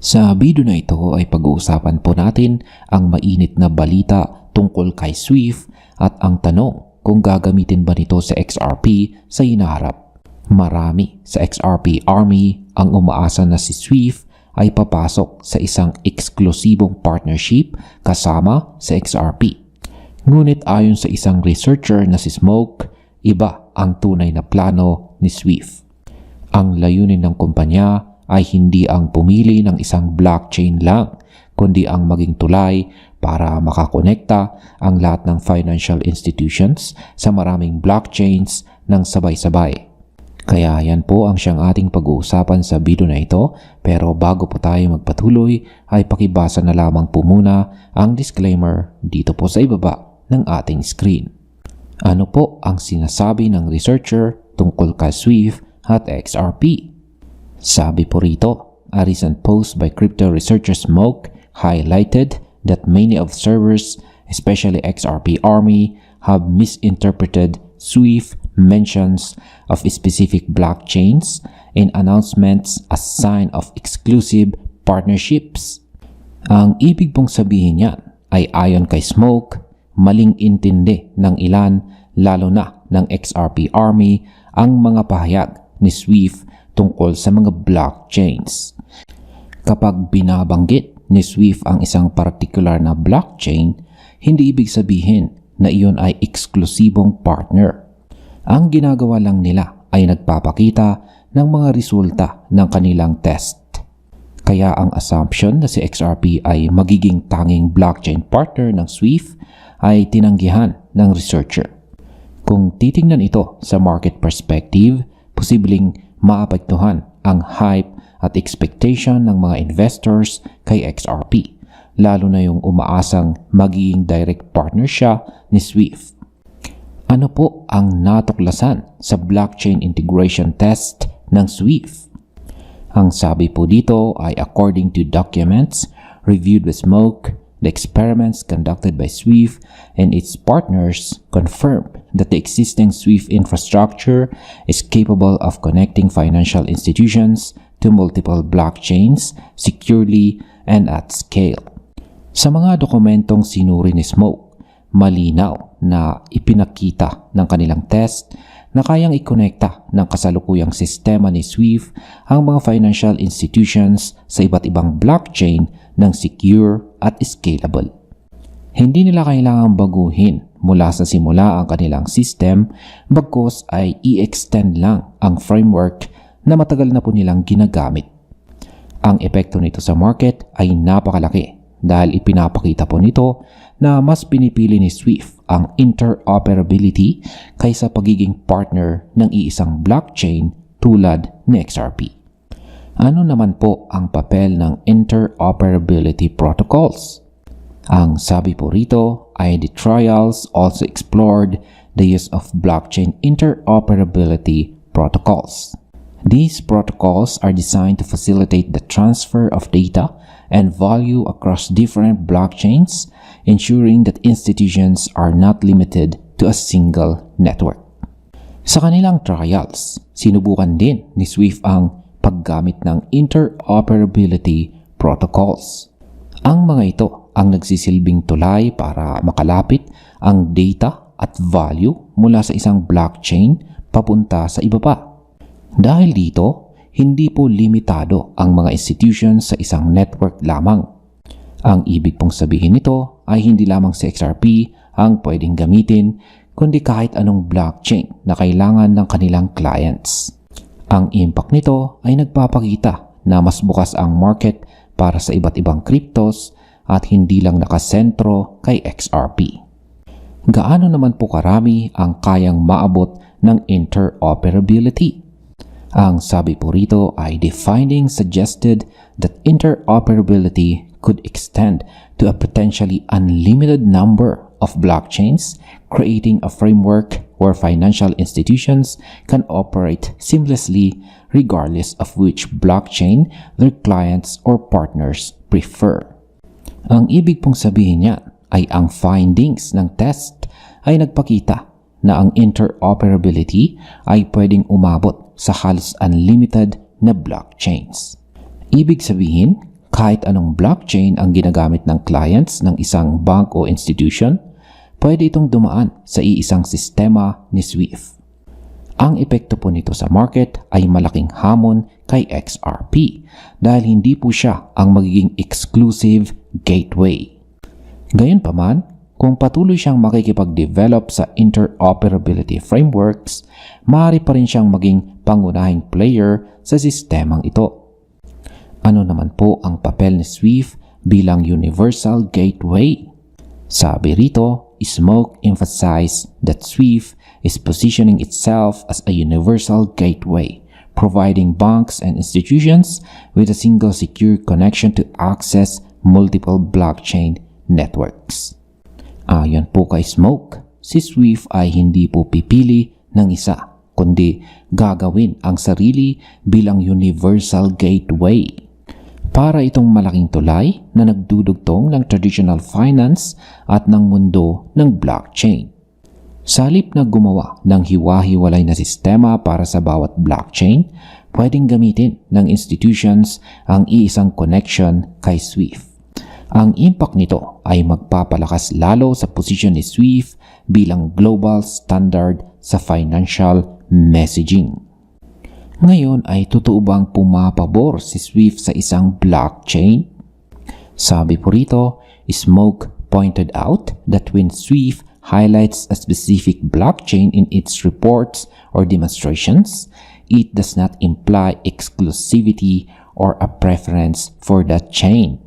Sa video na ito ay pag-uusapan po natin ang mainit na balita tungkol kay Swift at ang tanong kung gagamitin ba nito sa XRP sa hinaharap. Marami sa XRP Army ang umaasa na si Swift ay papasok sa isang eksklusibong partnership kasama sa XRP. Ngunit ayon sa isang researcher na si Smoke, iba ang tunay na plano ni Swift. Ang layunin ng kumpanya ay hindi ang pumili ng isang blockchain lang, kundi ang maging tulay para makakonekta ang lahat ng financial institutions sa maraming blockchains ng sabay-sabay. Kaya yan po ang siyang ating pag-uusapan sa video na ito, pero bago po tayo magpatuloy ay pakibasa na lamang po muna ang disclaimer dito po sa ibaba ng ating screen. Ano po ang sinasabi ng researcher tungkol kay Swift at XRP? Sabi po rito, a recent post by crypto researcher Smoke highlighted that many observers, especially XRP Army, have misinterpreted Swift mentions of specific blockchains and announcements as sign of exclusive partnerships. Ang ibig pong sabihin niyan ay ayon kay Smoke, maling intindi ng ilan, lalo na ng XRP Army, ang mga pahayag ni Swift tungkol sa mga blockchains. Kapag binabanggit ni Swift ang isang particular na blockchain, hindi ibig sabihin na iyon ay eksklusibong partner. Ang ginagawa lang nila ay nagpapakita ng mga resulta ng kanilang test. Kaya ang assumption na si XRP ay magiging tanging blockchain partner ng Swift ay tinanggihan ng researcher. Kung titingnan ito sa market perspective, posibleng maapektuhan ang hype at expectation ng mga investors kay XRP, lalo na yung umaasang magiging direct partner siya ni Swift. Ano po ang natuklasan sa blockchain integration test ng Swift? Ang sabi po dito ay according to documents reviewed with Smoke, the experiments conducted by Swift and its partners confirmed that the existing Swift infrastructure is capable of connecting financial institutions to multiple blockchains securely and at scale. Sa mga dokumentong sinuri ni Smoke, malinaw na ipinakita ng kanilang test na kayang ikonekta ng kasalukuyang sistema ni Swift ang mga financial institutions sa iba't ibang blockchain ng secure at scalable. Hindi nila kailangang baguhin mula sa simula ang kanilang system, bagkus ay i-extend lang ang framework na matagal na po nilang ginagamit. Ang epekto nito sa market ay napakalaki dahil ipinapakita po nito na mas pinipili ni Swift ang interoperability kaysa pagiging partner ng iisang blockchain tulad ni XRP. Ano naman po ang papel ng interoperability protocols? Ang sabi po rito ay the trials also explored the use of blockchain interoperability protocols. These protocols are designed to facilitate the transfer of data and value across different blockchains, ensuring that institutions are not limited to a single network. Sa kanilang trials, sinubukan din ni Swift ang paggamit ng interoperability protocols. Ang mga ito ang nagsisilbing tulay para makalapit ang data at value mula sa isang blockchain papunta sa iba pa. Dahil dito, hindi po limitado ang mga institutions sa isang network lamang. Ang ibig pong sabihin nito ay hindi lamang si XRP ang pwedeng gamitin, kundi kahit anong blockchain na kailangan ng kanilang clients. Ang impact nito ay nagpapakita na mas bukas ang market para sa iba't ibang cryptos at hindi lang nakasentro kay XRP. Gaano naman po karami ang kayang maabot ng interoperability? Ang sabi po rito ay the findings suggested that interoperability could extend to a potentially unlimited number of blockchains, creating a framework where financial institutions can operate seamlessly regardless of which blockchain their clients or partners prefer. Ang ibig pong sabihin niya ay ang findings ng test ay nagpakita na ang interoperability ay pwedeng umabot sa halos unlimited na blockchains. Ibig sabihin, Kahit anong blockchain ang ginagamit ng clients ng isang bank o institution, pwede itong dumaan sa iisang sistema ni SWIFT. Ang epekto po nito sa market ay malaking hamon kay XRP dahil hindi po siya ang magiging exclusive gateway. Gayunpaman, kung patuloy siyang makikipag-develop sa interoperability frameworks, maaari pa rin siyang maging pangunahing player sa sistemang ito. Ano naman po ang papel ni SWIFT bilang universal gateway? Sabi rito, Smoke emphasized that SWIFT is positioning itself as a universal gateway, providing banks and institutions with a single secure connection to access multiple blockchain networks. Ayon po kay Smoke, si SWIFT ay hindi po pipili ng isa, kundi gagawin ang sarili bilang universal gateway. Para itong malaking tulay na nagdudugtong ng traditional finance at ng mundo ng blockchain. Sa halip na gumawa ng hiwa-hiwalay na sistema para sa bawat blockchain, pwedeng gamitin ng institutions ang iisang connection kay SWIFT. Ang impact nito ay magpapalakas lalo sa posisyon ni SWIFT bilang global standard sa financial messaging. Ngayon ay totoo bang pumapabor si SWIFT sa isang blockchain? Sabi po rito, Smoke pointed out that when SWIFT highlights a specific blockchain in its reports or demonstrations, it does not imply exclusivity or a preference for that chain.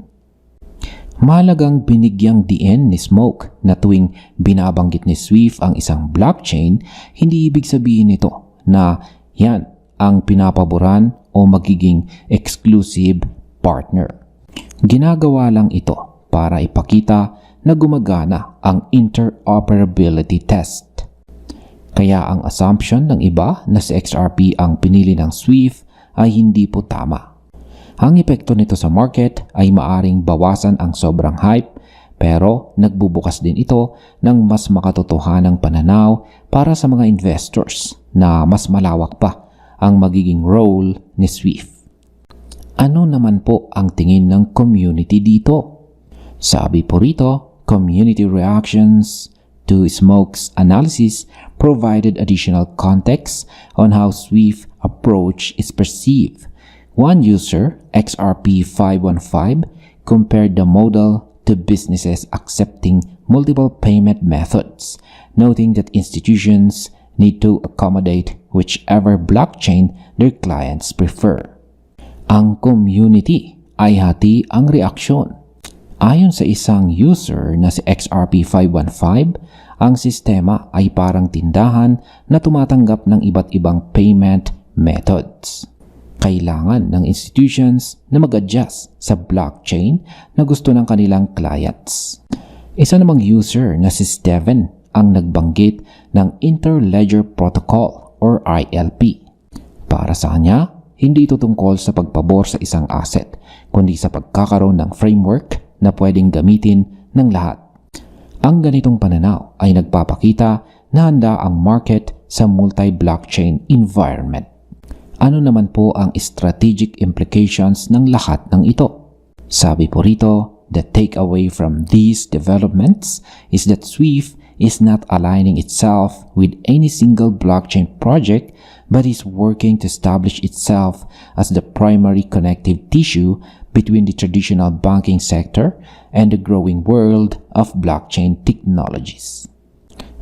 Mahalagang binigyang diin ni Smoke na tuwing binabanggit ni SWIFT ang isang blockchain, hindi ibig sabihin nito na yan ang pinapaboran o magiging exclusive partner. Ginagawa lang ito para ipakita na gumagana ang interoperability test. Kaya ang assumption ng iba na si XRP ang pinili ng SWIFT ay hindi po tama. Ang epekto nito sa market ay maaring bawasan ang sobrang hype, pero nagbubukas din ito ng mas makatotohanang pananaw para sa mga investors na mas malawak pa ang magiging role ni SWIFT. Ano naman po ang tingin ng community dito? Sabi po rito, community reactions to Smoke's analysis provided additional context on how SWIFT approach is perceived. One user, XRP515, compared the model to businesses accepting multiple payment methods, noting that institutions need to accommodate whichever blockchain their clients prefer. Ang community ay hati ang reaksyon. Ayon sa isang user na si XRP515, ang sistema ay parang tindahan na tumatanggap ng iba't ibang payment methods. Kailangan ng institutions na mag-adjust sa blockchain na gusto ng kanilang clients. Isa namang user na si Steven ang nagbanggit ng Interledger Protocol or ILP. Para sa kanya, hindi ito tungkol sa pagpabor sa isang asset, kundi sa pagkakaroon ng framework na pwedeng gamitin ng lahat. Ang ganitong pananaw ay nagpapakita na handa ang market sa multi-blockchain environment. Ano naman po ang strategic implications ng lahat ng ito? Sabi po rito, the takeaway from these developments is that SWIFT is not aligning itself with any single blockchain project but is working to establish itself as the primary connective tissue between the traditional banking sector and the growing world of blockchain technologies.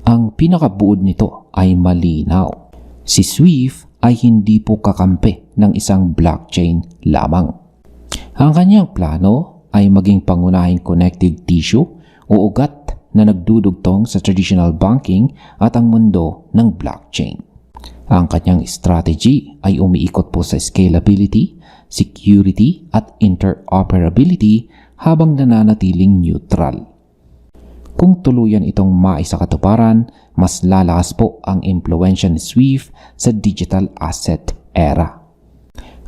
Ang pinakabuod nito ay malinaw. Si SWIFT ay hindi po kakampi ng isang blockchain lamang. Ang kanyang plano ay maging pangunahing connective tissue o ugat na nagdudugtong sa traditional banking at ang mundo ng blockchain. Ang kanyang strategy ay umiikot po sa scalability, security at interoperability habang nananatiling neutral. Kung tuluyan itong maisakatuparan, mas lalakas po ang impluwensya ni SWIFT sa digital asset era.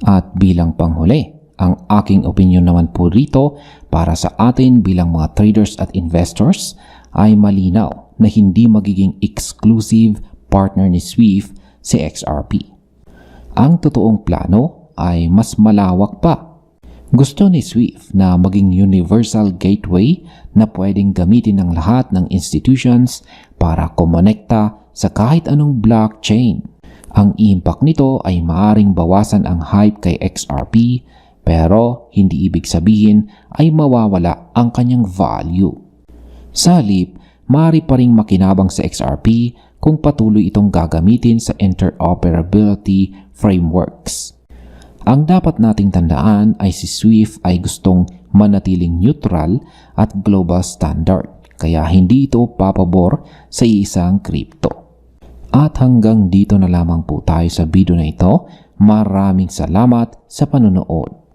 At bilang panghuli, ang aking opinion naman po rito para sa atin bilang mga traders at investors ay malinaw na hindi magiging exclusive partner ni SWIFT si XRP. Ang totoong plano ay mas malawak pa. Gusto ni Swift na maging universal gateway na pwedeng gamitin ng lahat ng institutions para kumonekta sa kahit anong blockchain. Ang impact nito ay maaring bawasan ang hype kay XRP, pero hindi ibig sabihin ay mawawala ang kanyang value. Sa halip, maaari pa ring makinabang sa XRP kung patuloy itong gagamitin sa interoperability frameworks. Ang dapat nating tandaan ay si Swift ay gustong manatiling neutral at global standard, kaya hindi ito papabor sa isang crypto. At hanggang dito na lamang po tayo sa video na ito. Maraming salamat sa panonood.